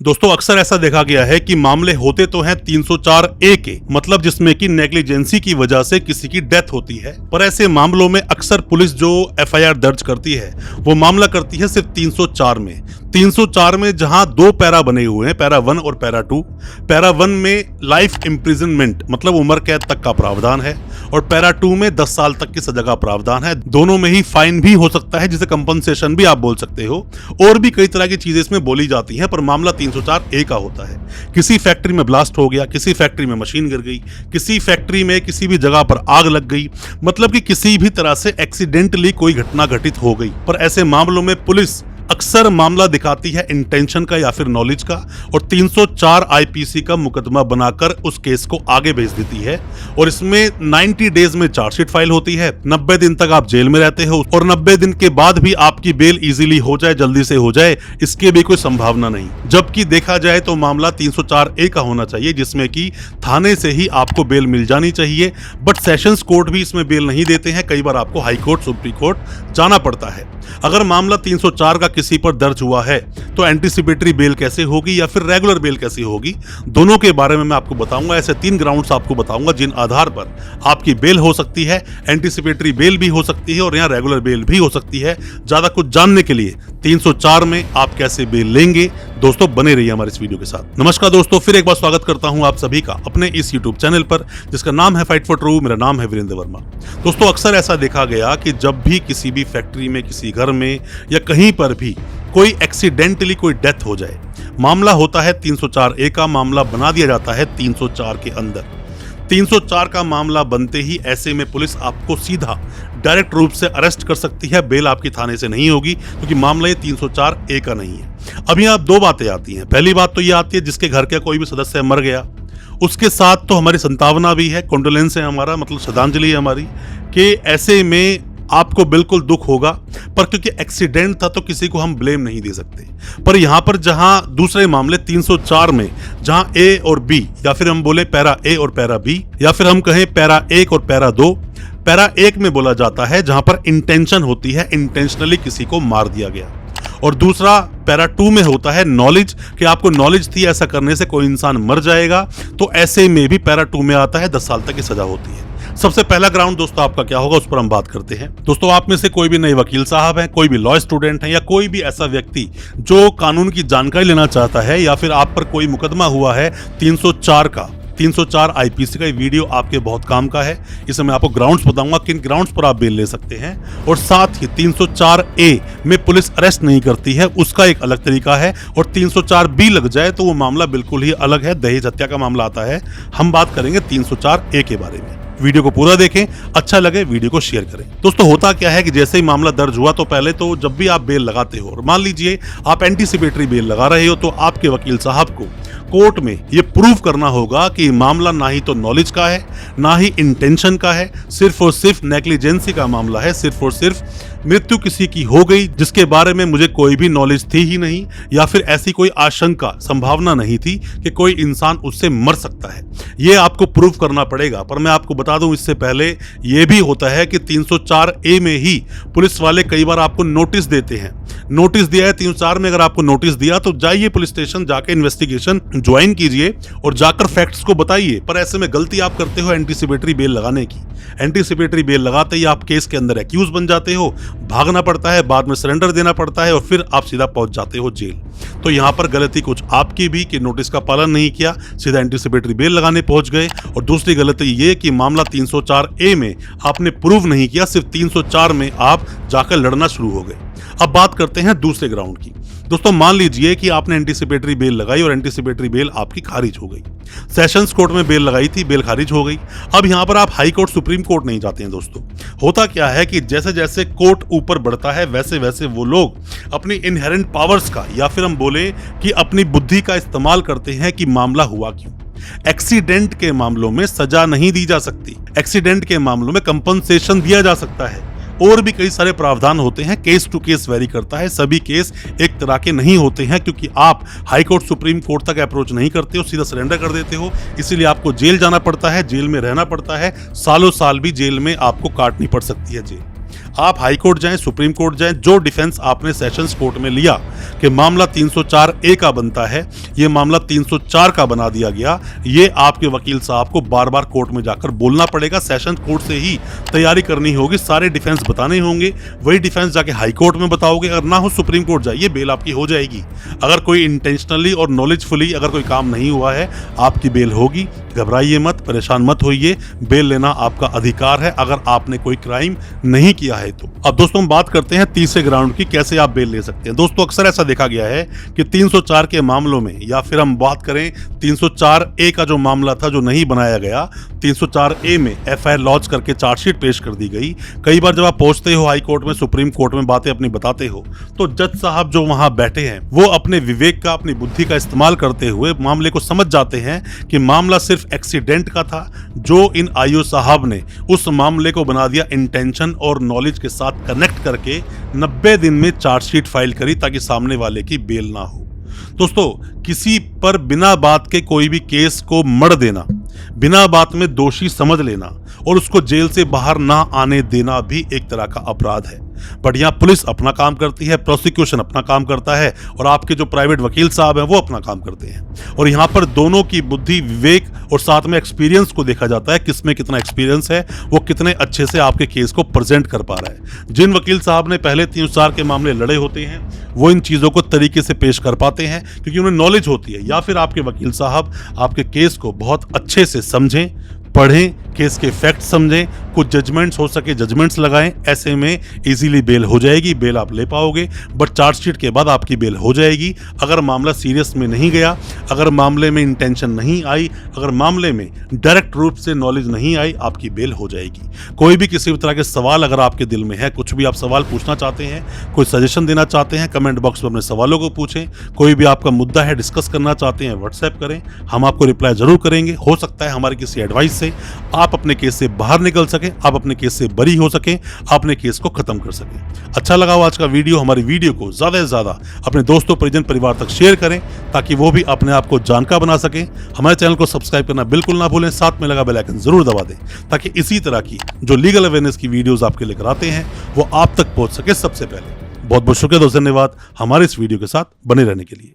दोस्तों अक्सर ऐसा देखा गया है कि मामले होते तो हैं 304A के, मतलब जिसमें कि नेग्लिजेंसी की वजह से किसी की डेथ होती है, पर ऐसे मामलों में अक्सर पुलिस जो FIR दर्ज करती है वो मामला करती है सिर्फ 304 में। 304 में जहां दो पैरा बने हुए हैं, पैरा 1 और पैरा 2। पैरा 1 में लाइफ इम्प्रिजनमेंट मतलब उम्र कैद तक का प्रावधान है और पैरा 2 में 10 साल तक की सजा का प्रावधान है। दोनों में ही फाइन भी हो सकता है, जिसे कंपनसेशन भी आप बोल सकते हो, और भी कई तरह की चीजें इसमें बोली जाती हैं, पर मामला 304A का होता है। किसी फैक्ट्री में ब्लास्ट हो गया, किसी फैक्ट्री में मशीन गिर गई, किसी फैक्ट्री में किसी भी जगह पर आग लग गई, मतलब कि किसी भी तरह से एक्सीडेंटली कोई घटना घटित हो गई। पर ऐसे मामलों में पुलिस अक्सर मामला दिखाती है इंटेंशन का या फिर नॉलेज का, और 304 IPC का मुकदमा बनाकर उस केस को आगे भेज देती है। और इसमें 90 डेज में चार्जशीट फाइल होती है, 90 दिन तक आप जेल में रहते हो, और 90 दिन के बाद भी आपकी बेल इजीली हो जाए, जल्दी से हो जाए, इसकी भी कोई संभावना नहीं। जबकि देखा जाए तो मामला 304A का होना चाहिए, जिसमें कि थाने से ही आपको बेल मिल जानी चाहिए। बट सेशंस कोर्ट भी इसमें बेल नहीं देते हैं, कई बार आपको हाई कोर्ट, सुप्रीम कोर्ट जाना पड़ता है। अगर मामला 304 का किसी पर दर्ज हुआ है तो एंटीसिपेटरी बेल कैसे होगी या फिर रेगुलर बेल कैसे होगी, दोनों के बारे में मैं आपको बताऊंगा। ऐसे 3 ग्राउंड्स आपको बताऊंगा जिन आधार पर आपकी बेल हो सकती है, एंटीसिपेटरी बेल भी हो सकती है और यहाँ रेगुलर बेल भी हो सकती है। ज्यादा कुछ जानने के लिए 304 में आप कैसे बेल लेंगे, दोस्तों बने रहिए हमारे इस वीडियो के साथ। नमस्कार दोस्तों, फिर एक बार स्वागत करता हूं आप सभी का अपने इस यूट्यूब चैनल पर, जिसका नाम है फाइट फॉर ट्रू। मेरा नाम है वीरेंद्र वर्मा। दोस्तों अक्सर ऐसा देखा गया कि जब भी किसी भी फैक्ट्री में, किसी घर में या कहीं पर भी कोई एक्सीडेंटली कोई डेथ हो जाए, मामला होता है 304A का, मामला बना दिया जाता है 304 के अंदर। 304 का मामला बनते ही ऐसे में पुलिस आपको सीधा डायरेक्ट रूप से अरेस्ट कर सकती है, बेल आपकी थाने से नहीं होगी, क्योंकि मामला ये 304A का नहीं है। अब यहाँ 2 बातें आती हैं। पहली बात तो ये आती है जिसके घर का कोई भी सदस्य मर गया, उसके साथ तो हमारी संतावना भी है, कॉन्डोलेंस है हमारा, मतलब श्रद्धांजलि है हमारी, कि ऐसे में आपको बिल्कुल दुख होगा। पर क्योंकि एक्सीडेंट था तो किसी को हम ब्लेम नहीं दे सकते। पर यहाँ पर जहां दूसरे मामले 304 में जहां A और B, या फिर हम बोले पैरा A और पैरा B, या फिर हम कहें पैरा 1 और पैरा 2, पैरा 1 में बोला जाता है जहां पर इंटेंशन होती है, इंटेंशनली किसी को मार दिया गया, और दूसरा पैरा 2 में होता है नॉलेज, कि आपको नॉलेज थी ऐसा करने से कोई इंसान मर जाएगा, तो ऐसे में भी पैरा 2 में आता है 10 साल तक की सजा होती है। सबसे पहला ग्राउंड दोस्तों आपका क्या होगा, उस पर हम बात करते हैं। दोस्तों आप में से कोई भी नए वकील साहब हैं, कोई भी लॉ स्टूडेंट हैं, या कोई भी ऐसा व्यक्ति जो कानून की जानकारी लेना चाहता है, या फिर आप पर कोई मुकदमा हुआ है 304 का, 304 IPC का, ये वीडियो आपके बहुत काम का है। इसमें मैं आपको ग्राउंड्स बताऊंगा किन ग्राउंड्स पर आप बेल ले सकते हैं, और साथ ही 304A में पुलिस अरेस्ट नहीं करती है, उसका एक अलग तरीका है, और 304B लग जाए तो वो मामला बिल्कुल ही अलग है, दहेज हत्या का मामला आता है। हम बात करेंगे 304A के बारे में। वीडियो को पूरा देखें, अच्छा लगे वीडियो को शेयर करें। दोस्तों होता क्या है कि जैसे ही मामला दर्ज हुआ तो पहले तो जब भी आप बेल लगाते हो, और मान लीजिए आप एंटीसिपेटरी बेल लगा रहे हो, तो आपके वकील साहब को कोर्ट में ये प्रूव करना होगा कि मामला ना ही तो नॉलेज का है, ना ही इंटेंशन का है, सिर्फ और सिर्फ नेग्लिजेंसी का मामला है, सिर्फ और सिर्फ मृत्यु किसी की हो गई जिसके बारे में मुझे कोई भी नॉलेज थी ही नहीं, या फिर ऐसी कोई आशंका, संभावना नहीं थी कि कोई इंसान उससे मर सकता है। ये आपको प्रूव करना पड़ेगा। पर मैं आपको बता दूं इससे पहले ये भी होता है कि 304A में ही पुलिस वाले कई बार आपको नोटिस देते हैं। नोटिस दिया है 304 में, अगर आपको नोटिस दिया तो जाइए पुलिस स्टेशन, जाके इन्वेस्टिगेशन ज्वाइन कीजिए और जाकर फैक्ट्स को बताइए। पर ऐसे में गलती आप करते हो एंटीसिपेटरी बेल लगाने की। एंटीसिपेटरी बेल लगाते ही आप केस के अंदर एक्यूज बन जाते हो, भागना पड़ता है, बाद में सरेंडर देना पड़ता है, और फिर आप सीधा पहुंच जाते हो जेल। तो यहाँ पर गलती कुछ आपकी भी कि नोटिस का पालन नहीं किया, सीधा एंटीसिपेटरी बेल लगाने पहुंच गए, और दूसरी गलती ये कि मामला 304A में आपने प्रूव नहीं किया, सिर्फ 304 में आप जाकर लड़ना शुरू हो गए। अब बात करते हैं दूसरे ग्राउंड की। दोस्तों मान लीजिए कि आपने एंटीसिपेटरी बेल लगाई और एंटीसिपेटरी बेल आपकी खारिज हो गई। सेशंस कोर्ट में बेल लगाई थी, बेल खारिज हो गई। अब यहाँ पर आप हाई कोर्ट, सुप्रीम कोर्ट नहीं जाते हैं दोस्तों। होता क्या है कि जैसे जैसे कोर्ट ऊपर बढ़ता है वैसे वैसे वो लोग अपनी इनहेरेंट पावर्स का, या फिर हम बोले कि अपनी बुद्धि का इस्तेमाल करते हैं कि मामला हुआ क्यों। एक्सीडेंट के मामलों में सजा नहीं दी जा सकती, एक्सीडेंट के मामलों में कंपनसेशन दिया जा सकता है, और भी कई सारे प्रावधान होते हैं। केस टू केस वेरी करता है, सभी केस एक तरह के नहीं होते हैं, क्योंकि आप हाई कोर्ट, सुप्रीम कोर्ट तक अप्रोच नहीं करते हो, सीधा सरेंडर कर देते हो। इसीलिए आपको जेल जाना पड़ता है, जेल में रहना पड़ता है, सालों साल भी जेल में आपको काटनी पड़ सकती है जेल। आप हाई कोर्ट जाएं, सुप्रीम कोर्ट जाएं, जो डिफेंस आपने सेशंस कोर्ट में लिया कि मामला 304A का बनता है, ये मामला 304 का बना दिया गया, ये आपके वकील साहब को बार बार कोर्ट में जाकर बोलना पड़ेगा। सेशन कोर्ट से ही तैयारी करनी होगी, सारे डिफेंस बताने होंगे, वही डिफेंस जाके हाई कोर्ट में बताओगे। अगर ना हो सुप्रीम कोर्ट जाइए, बेल आपकी हो जाएगी। अगर कोई इंटेंशनली और नॉलेजफुली अगर कोई काम नहीं हुआ है, आपकी बेल होगी। घबराइए मत, परेशान मत होइए, बेल लेना आपका अधिकार है अगर आपने कोई क्राइम नहीं किया है तो। अब दोस्तों हम बात करते हैं तीसरे ग्राउंड की, कैसे आप बेल ले सकते हैं। दोस्तों अक्सर ऐसा देखा गया है कि 304 के मामलों में, या फिर हम बात करें 304A का जो मामला था जो नहीं बनाया गया, 304A में FIR लॉन्च करके चार्जशीट पेश कर दी गई। कई बार जब आप पहुंचते हो हाई कोर्ट में, सुप्रीम कोर्ट में बातें अपनी बताते हो, तो जज साहब जो वहां बैठे हैं वो अपने विवेक का, अपनी बुद्धि का इस्तेमाल करते हुए मामले को समझ जाते हैं कि मामला सिर्फ एक्सीडेंट का था, जो इन आईओ साहब ने उस मामले को बना दिया इंटेंशन और नॉलेज के साथ कनेक्ट करके 90 दिन में चार्जशीट फाइल करी ताकि सामने वाले की बेल ना हो। दोस्तों किसी पर बिना बात के कोई भी केस को मढ़ देना, बिना बात में दोषी समझ लेना और उसको जेल से बाहर ना आने देना भी एक तरह का अपराध है। बट यहाँ पुलिस अपना काम करती है, प्रोसिक्यूशन अपना काम करता है और आपके जो प्राइवेट वकील साहब हैं वो अपना काम करते हैं। और यहाँ पर दोनों की बुद्धि, विवेक और साथ में एक्सपीरियंस को देखा जाता है, किसमें कितना एक्सपीरियंस है, वो कितने अच्छे से आपके केस को प्रेजेंट कर पा रहा है। जिन वकील साहब ने पहले 304 के मामले लड़े होते हैं वो इन चीज़ों को तरीके से पेश कर पाते हैं क्योंकि उन्हें नॉलेज होती है। या फिर आपके वकील साहब आपके केस को बहुत अच्छे से समझें, पढ़ें, केस के फैक्ट समझें, कुछ जजमेंट्स हो सके जजमेंट्स लगाएं, ऐसे में इजीली बेल हो जाएगी, बेल आप ले पाओगे। बट चार्जशीट के बाद आपकी बेल हो जाएगी। अगर मामला सीरियस में नहीं गया, अगर मामले में इंटेंशन नहीं आई, अगर मामले में डायरेक्ट रूप से नॉलेज नहीं आई, आपकी बेल हो जाएगी। कोई भी किसी भी तरह के सवाल अगर आपके दिल में है, कुछ भी आप सवाल पूछना चाहते हैं, कोई सजेशन देना चाहते हैं, कमेंट बॉक्स में अपने सवालों को पूछें। कोई भी आपका मुद्दा है डिस्कस करना चाहते हैं, व्हाट्सएप करें, हम आपको रिप्लाई जरूर करेंगे। हो सकता है हमारी किसी एडवाइस से आप अपने केस से बाहर निकल सकें, आप अपने केस से बरी हो सकें, अपने केस को खत्म कर सकें। अच्छा लगा हो आज का वीडियो, हमारी वीडियो को ज्यादा से ज्यादा अपने दोस्तों, परिजन, परिवार तक शेयर करें ताकि वो भी अपने आप को जानकार बना सकें। हमारे चैनल को सब्सक्राइब करना बिल्कुल ना भूलें, साथ में लगा बेल आइकन जरूर दबा दें ताकि इसी तरह की जो लीगल अवेयरनेस की वीडियोस आपके लेकर आते हैं वो आप तक पहुंच सके सबसे पहले। बहुत बहुत शुक्रिया दोस्त, धन्यवाद हमारे इस वीडियो के साथ बने रहने के लिए।